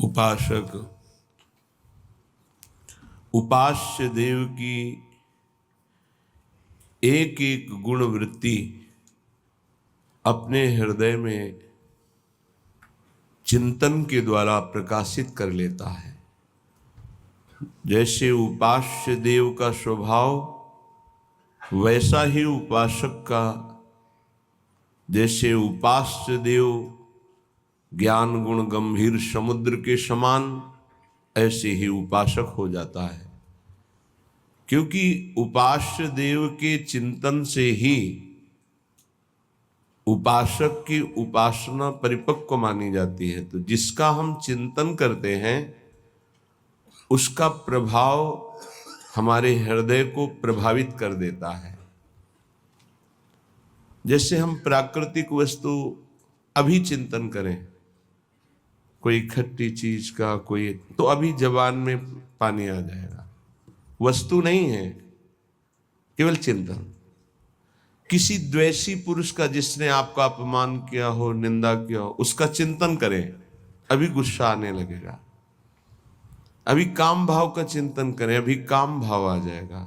उपासक उपास्य देव की एक एक गुण वृत्ति अपने हृदय में चिंतन के द्वारा प्रकाशित कर लेता है। जैसे उपास्य देव का स्वभाव वैसा ही उपासक का, जैसे उपास्य देव ज्ञान गुण गंभीर समुद्र के समान, ऐसे ही उपासक हो जाता है। क्योंकि उपास्य देव के चिंतन से ही उपासक की उपासना परिपक्व मानी जाती है। तो जिसका हम चिंतन करते हैं उसका प्रभाव हमारे हृदय को प्रभावित कर देता है। जैसे हम प्राकृतिक वस्तु अभी चिंतन करें, कोई खट्टी चीज का, कोई तो अभी जबान में पानी आ जाएगा। वस्तु नहीं है, केवल चिंतन। किसी द्वेषी पुरुष का जिसने आपका अपमान किया हो, निंदा किया हो, उसका चिंतन करें, अभी गुस्सा आने लगेगा। अभी काम भाव का चिंतन करें, अभी काम भाव आ जाएगा।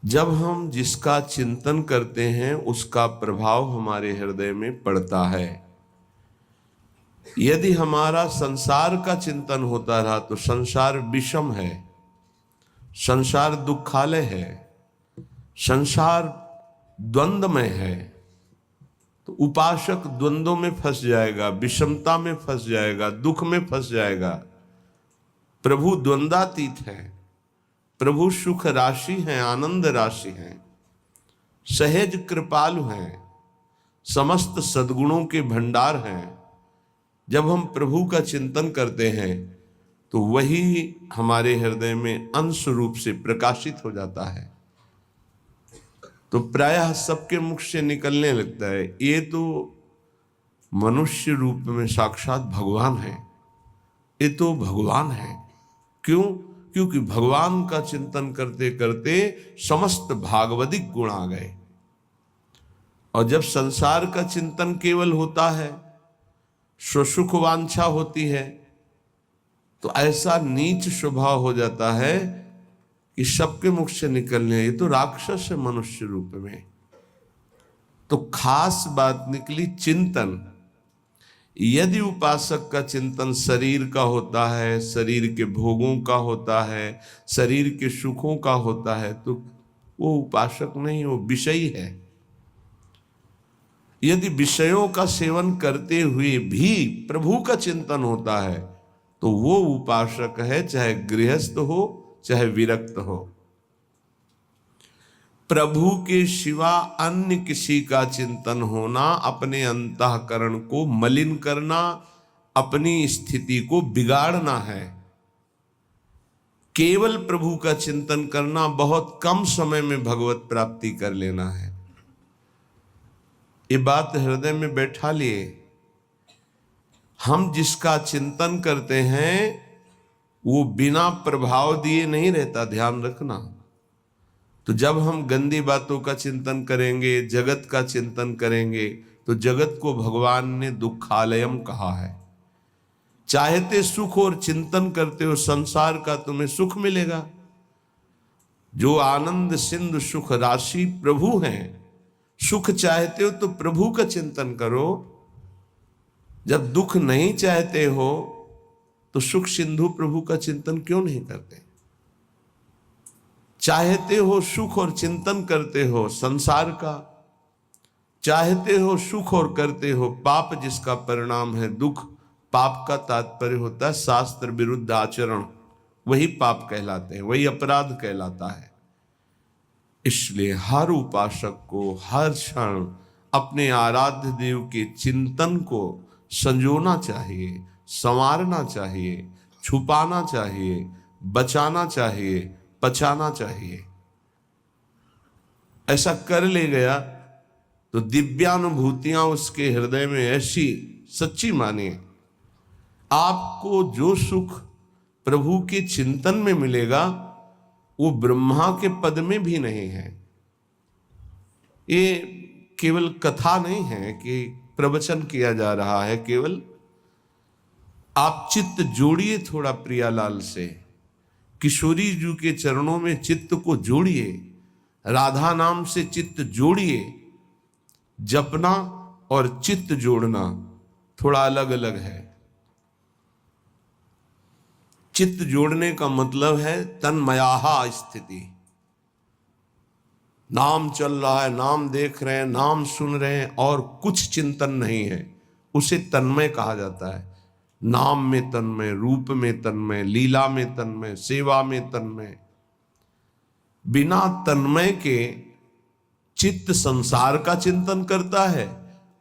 जब हम जिसका चिंतन करते हैं उसका प्रभाव हमारे हृदय में पड़ता है। यदि हमारा संसार का चिंतन होता रहा तो संसार विषम है, संसार दुखालय है, संसार द्वंद्वमय है। तो उपासक द्वंद्वों में फंस जाएगा, विषमता में फंस जाएगा, दुख में फंस जाएगा। प्रभु द्वंद्वातीत है, प्रभु सुख राशि हैं, आनंद राशि हैं, सहज कृपालु हैं, समस्त सद्गुणों के भंडार हैं। जब हम प्रभु का चिंतन करते हैं तो वही हमारे हृदय में अंश रूप से प्रकाशित हो जाता है। तो प्रायः सबके मुख से निकलने लगता है, ये तो मनुष्य रूप में साक्षात भगवान है, ये तो भगवान है। क्यों? क्योंकि भगवान का चिंतन करते करते समस्त भागवतिक गुण आ गए। और जब संसार का चिंतन केवल होता है, स्वसुख वांछा होती है, तो ऐसा नीच स्वभाव हो जाता है कि सबके मुख से निकलने, ये तो राक्षस है मनुष्य रूप में। तो खास बात निकली चिंतन। यदि उपासक का चिंतन शरीर का होता है, शरीर के भोगों का होता है, शरीर के सुखों का होता है, तो वो उपासक नहीं, वो विषयी है। यदि विषयों का सेवन करते हुए भी प्रभु का चिंतन होता है तो वो उपासक है, चाहे गृहस्थ हो चाहे विरक्त हो। प्रभु के सिवा अन्य किसी का चिंतन होना अपने अंतःकरण को मलिन करना, अपनी स्थिति को बिगाड़ना है। केवल प्रभु का चिंतन करना, बहुत कम समय में भगवत प्राप्ति कर लेना है। ये बात हृदय में बैठा लिए। हम जिसका चिंतन करते हैं वो बिना प्रभाव दिए नहीं रहता, ध्यान रखना। तो जब हम गंदी बातों का चिंतन करेंगे, जगत का चिंतन करेंगे, तो जगत को भगवान ने दुखालयम कहा है। चाहते सुख और चिंतन करते हो संसार का, तुम्हें सुख मिलेगा। जो आनंद सिंधु सुख राशि प्रभु हैं, सुख चाहते हो तो प्रभु का चिंतन करो। जब दुख नहीं चाहते हो तो सुख सिंधु प्रभु का चिंतन क्यों नहीं करते? चाहते हो सुख और चिंतन करते हो संसार का, चाहते हो सुख और करते हो पाप, जिसका परिणाम है दुख। पाप का तात्पर्य होता है शास्त्र विरुद्ध आचरण, वही पाप कहलाते हैं, वही अपराध कहलाता है। इसलिए हर उपासक को हर क्षण अपने आराध्य देव के चिंतन को संजोना चाहिए, संवारना चाहिए, छुपाना चाहिए, बचाना चाहिए, पचाना चाहिए। ऐसा कर ले गया तो दिव्यानुभूतियां उसके हृदय में ऐसी सच्ची मानिए। आपको जो सुख प्रभु के चिंतन में मिलेगा वो ब्रह्मा के पद में भी नहीं है। ये केवल कथा नहीं है कि प्रवचन किया जा रहा है, केवल आप चित्त जोड़िए थोड़ा प्रियालाल से, किशोरी जी के चरणों में चित्त को जोड़िए, राधा नाम से चित्त जोड़िए। जपना और चित्त जोड़ना थोड़ा अलग अलग है। चित्त जोड़ने का मतलब है तन्मयाहा स्थिति। नाम चल रहा है, नाम देख रहे हैं, नाम सुन रहे हैं और कुछ चिंतन नहीं है, उसे तन्मय कहा जाता है। नाम में तन्मय, रूप में तन्मय, लीला में तन्मय, सेवा में तन्मय। बिना तन्मय के चित्त संसार का चिंतन करता है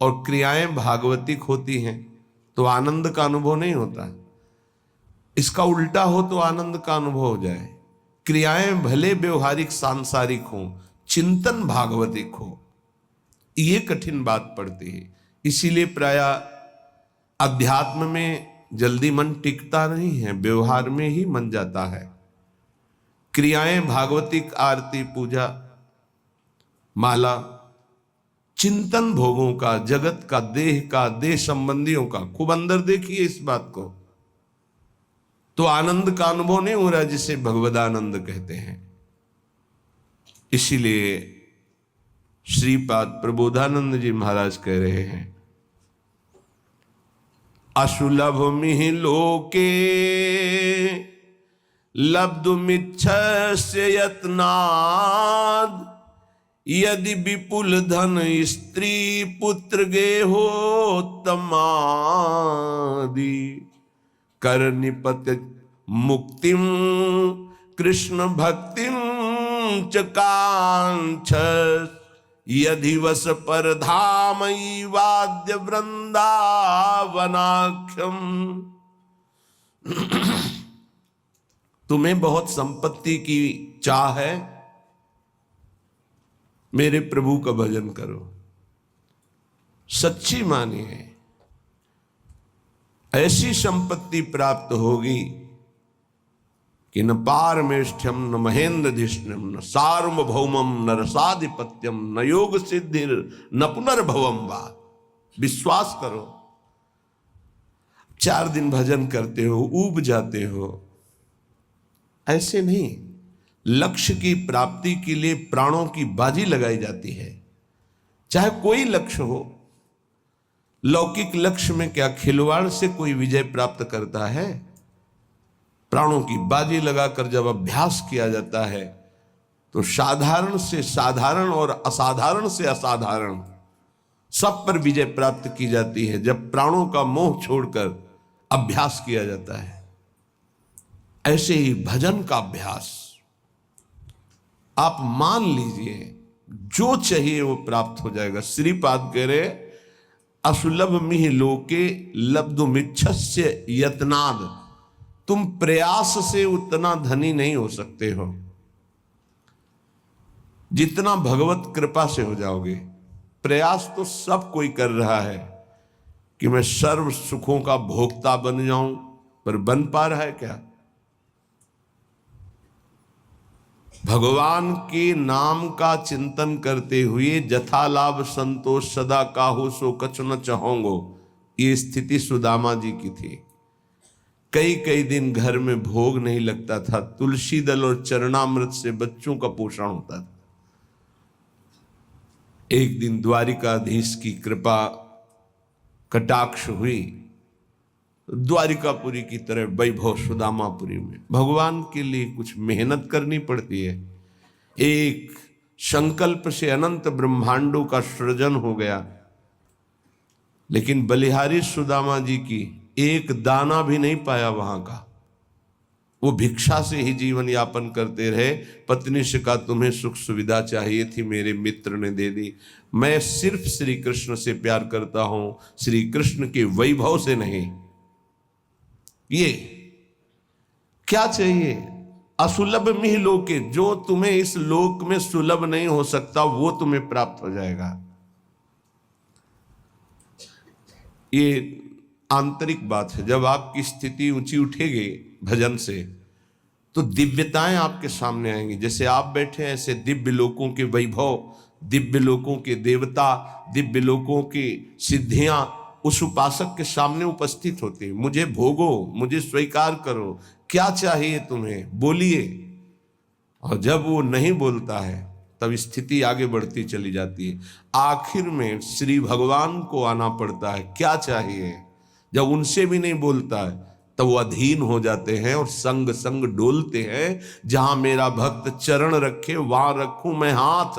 और क्रियाएं भागवतिक होती हैं तो आनंद का अनुभव नहीं होता। इसका उल्टा हो तो आनंद का अनुभव हो जाए। क्रियाएं भले व्यवहारिक सांसारिक हो, चिंतन भागवतिक हो, ये कठिन बात पड़ती है। इसीलिए प्राय अध्यात्म में जल्दी मन टिकता नहीं है, व्यवहार में ही मन जाता है। क्रियाएं भागवतिक, आरती, पूजा, माला, चिंतन भोगों का, जगत का, देह संबंधियों का, खूब अंदर देखिए इस बात को, तो आनंद का अनुभव नहीं हो रहा जिसे भगवदानंद कहते हैं। इसीलिए श्रीपाद प्रबोधानंद जी महाराज कह रहे हैं, असुलभ मिहि लोके लब्धुमिच्छस्य यत्नाद, यदि विपुल धन स्त्री पुत्र गेहोत्तमादि, कर निपत मुक्तिम कृष्ण भक्तिम च कांक्षस, यधिवस पर धामई वाद्य वृंदावनाख्यम। तुम्हें बहुत संपत्ति की चाह है, मेरे प्रभु का भजन करो, सच्ची मानिए, ऐसी संपत्ति प्राप्त होगी कि न पारमेष्ठ्यम न महेंद्रधिष्ण्यम न सार्वभौमम न रसाधिपत्यम न योग सिद्धिर न पुनर्भवम वा। विश्वास करो। 4 दिन भजन करते हो, ऊब जाते हो, ऐसे नहीं। लक्ष्य की प्राप्ति के लिए प्राणों की बाजी लगाई जाती है, चाहे कोई लक्ष्य हो। लौकिक लक्ष्य में क्या खिलवाड़ से कोई विजय प्राप्त करता है? प्राणों की बाजी लगाकर जब अभ्यास किया जाता है तो साधारण से साधारण और असाधारण से असाधारण सब पर विजय प्राप्त की जाती है, जब प्राणों का मोह छोड़कर अभ्यास किया जाता है। ऐसे ही भजन का अभ्यास आप मान लीजिए, जो चाहिए वो प्राप्त हो जाएगा। श्रीपाद कह रहे, असुलभ मिहि लोके लब्धुमिच्छस्य यत्नाद। तुम प्रयास से उतना धनी नहीं हो सकते हो जितना भगवत कृपा से हो जाओगे। प्रयास तो सब कोई कर रहा है कि मैं सर्व सुखों का भोक्ता बन जाऊं, पर बन पा रहा है क्या? भगवान के नाम का चिंतन करते हुए जथा लाभ संतोष सदा काहू सो कछु न चाहोंगो, ये स्थिति सुदामा जी की थी। कई कई दिन घर में भोग नहीं लगता था, तुलसी दल और चरणामृत से बच्चों का पोषण होता था। एक दिन द्वारिकाधीश की कृपा कटाक्ष हुई, द्वारिकापुरी की तरह वैभव सुदामापुरी में। भगवान के लिए कुछ मेहनत करनी पड़ती है। एक संकल्प से अनंत ब्रह्मांडों का सृजन हो गया, लेकिन बलिहारी सुदामा जी की एक दाना भी नहीं पाया वहां का। वो भिक्षा से ही जीवन यापन करते रहे। पत्नी से कहा, तुम्हें सुख सुविधा चाहिए थी, मेरे मित्र ने दे दी। मैं सिर्फ श्री कृष्ण से प्यार करता हूं, श्री कृष्ण के वैभव से नहीं। ये क्या चाहिए? असुलभ मिहि लोके, जो तुम्हें इस लोक में सुलभ नहीं हो सकता वो तुम्हें प्राप्त हो जाएगा। ये आंतरिक बात है। जब आपकी स्थिति ऊंची उठेगी भजन से, तो दिव्यताएं आपके सामने आएंगी। जैसे आप बैठे हैं, ऐसे दिव्य लोकों के वैभव, दिव्य लोकों के देवता, दिव्य लोकों की सिद्धियां उस उपासक के सामने उपस्थित होती है। मुझे भोगो, मुझे स्वीकार करो, क्या चाहिए तुम्हें, बोलिए। और जब वो नहीं बोलता है तब स्थिति आगे बढ़ती चली जाती है। आखिर में श्री भगवान को आना पड़ता है, क्या चाहिए। जब उनसे भी नहीं बोलता है तब वो अधीन हो जाते हैं और संग संग डोलते हैं। जहां मेरा भक्त चरण रखे वहां रखूं मैं हाथ,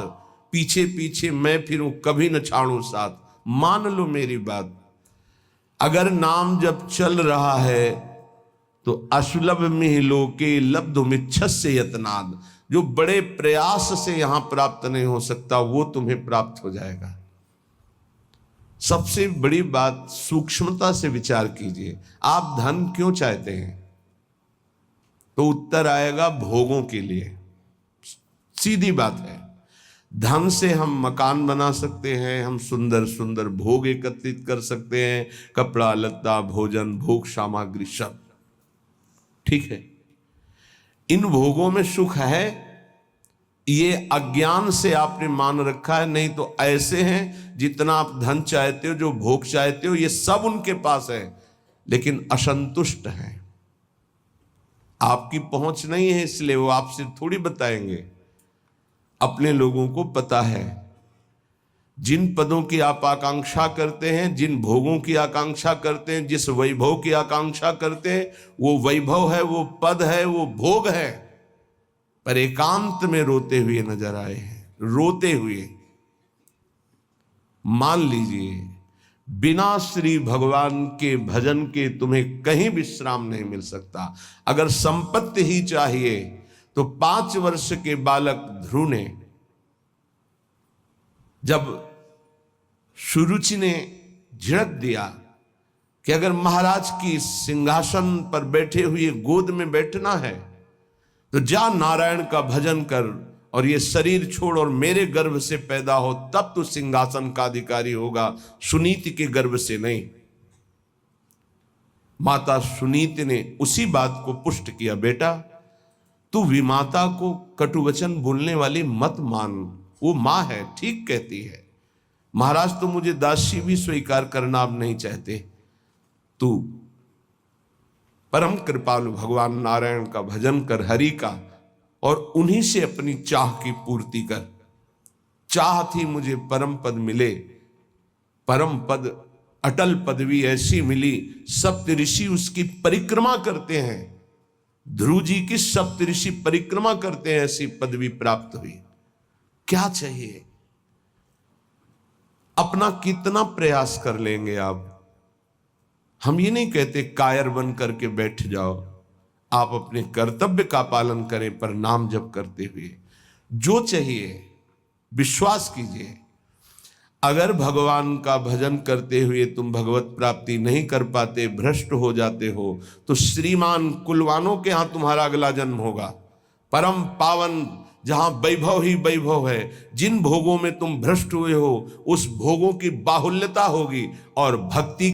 पीछे पीछे मैं फिरूं कभी न छाड़ू साथ। मान लो मेरी बात, अगर नाम जब चल रहा है तो असुलभ मिह लोके लब्धुमिच्छस्य यत्नाद, जो बड़े प्रयास से यहां प्राप्त नहीं हो सकता वो तुम्हें प्राप्त हो जाएगा। सबसे बड़ी बात, सूक्ष्मता से विचार कीजिए। आप धन क्यों चाहते हैं? तो उत्तर आएगा भोगों के लिए। सीधी बात है। धन से हम मकान बना सकते हैं, हम सुंदर सुंदर भोग एकत्रित कर सकते हैं, कपड़ा लत्ता भोजन भोग सामग्री सब ठीक है। इन भोगों में सुख है, ये अज्ञान से आपने मान रखा है। नहीं तो ऐसे हैं जितना आप धन चाहते हो, जो भोग चाहते हो, ये सब उनके पास है लेकिन असंतुष्ट हैं। आपकी पहुंच नहीं है इसलिए वो आपसे थोड़ी बताएंगे। अपने लोगों को पता है, जिन पदों की आप आकांक्षा करते हैं, जिन भोगों की आकांक्षा करते हैं, जिस वैभव की आकांक्षा करते हैं, वो वैभव है, वो पद है, वो भोग है, पर एकांत में रोते हुए नजर आए हैं। रोते हुए। मान लीजिए बिना श्री भगवान के भजन के तुम्हें कहीं विश्राम नहीं मिल सकता। अगर संपत्ति ही चाहिए तो 5 वर्ष के बालक ध्रुव ने, जब सुरुचि ने झिड़क दिया कि अगर महाराज की सिंहासन पर बैठे हुए गोद में बैठना है तो जा नारायण का भजन कर और ये शरीर छोड़ और मेरे गर्भ से पैदा हो, तब तो सिंहासन का अधिकारी होगा, सुनीति के गर्भ से नहीं। माता सुनीति ने उसी बात को पुष्ट किया, बेटा तू विमाता को कटुवचन बोलने वाली मत मान, वो मां है, ठीक कहती है। महाराज तो मुझे दासी भी स्वीकार करना अब नहीं चाहते, तू परम कृपालु भगवान नारायण का भजन कर, हरि का, और उन्हीं से अपनी चाह की पूर्ति कर। चाह थी मुझे परम पद मिले, परम पद अटल पदवी ऐसी मिली, सप्त ऋषि उसकी परिक्रमा करते हैं। ध्रुव जी की सप्त ऋषि परिक्रमा करते हैं, ऐसी पदवी प्राप्त हुई। क्या चाहिए? अपना कितना प्रयास कर लेंगे आप? हम ये नहीं कहते कायर बन करके बैठ जाओ, आप अपने कर्तव्य का पालन करें पर नाम जप करते हुए। जो चाहिए विश्वास कीजिए, अगर भगवान का भजन करते हुए तुम भगवत प्राप्ति नहीं कर पाते, भ्रष्ट हो जाते हो, तो श्रीमान कुलवानों के यहां तुम्हारा अगला जन्म होगा, परम पावन, जहां वैभव ही वैभव है। जिन भोगों में तुम भ्रष्ट हुए हो उस भोगों की बाहुल्यता होगी और भक्ति